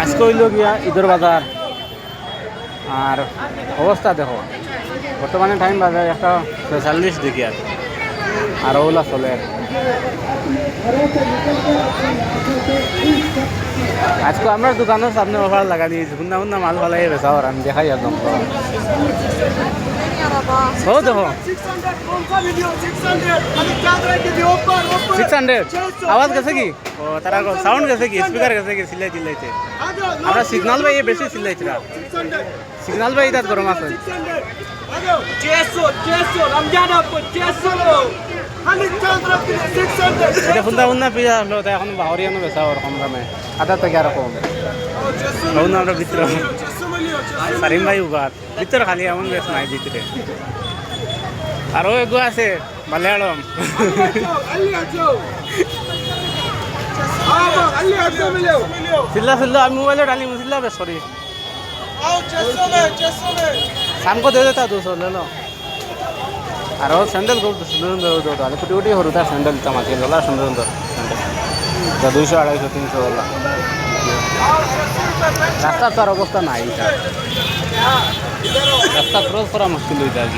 আজকে হইল গিয়া ঈদের বাজার আর অবস্থা দেখো বর্তমানে টাইম বাজার 1:46 দেখি আর ওগুলা চলে আজকে আমরা দোকানের সামনে অফার লাগা দিয়েছি বুন্দা বুন্দা মাল ফালাই বেচা আর আমি দেখাই একদম ও দেখো 600 আওয়াজ গেছে কি ও তারা সাউন্ড গেছে কি স্পিকার গেছে কি সিলাই দিলাইতে আমরা সিগন্যাল ভাই বেশি সিলাইছি না সিগন্যাল ভাই তার গরম আছে এটা বুন্দা বুন্দা পিজা হলো তাই এখন বাহরিয়ানো বেচা আর কম দামে আধা থেকে আর কম বলুন আমরা ভিতরে সারিম ভাই উগার ভিতরে খালি এমন বেশ নাই ভিতরে আরও এগো আছে মালয়ালম সিল্লা আমি মোবাইলে ডালি সিল্লা বেশ সরি हमको दे देता 200 ले लो আর স্যান্ডেল গোল সুন্দর দাও কুটি কুটি হরুতা স্যান্ডেল তামাকে ডলার সুন্দর সুন্দর স্যান্ডেল 200 250 300 ডলার রাস্তা তার অবস্থা নাই রাস্তা ক্রস করা মুশকিল হয়ে যায়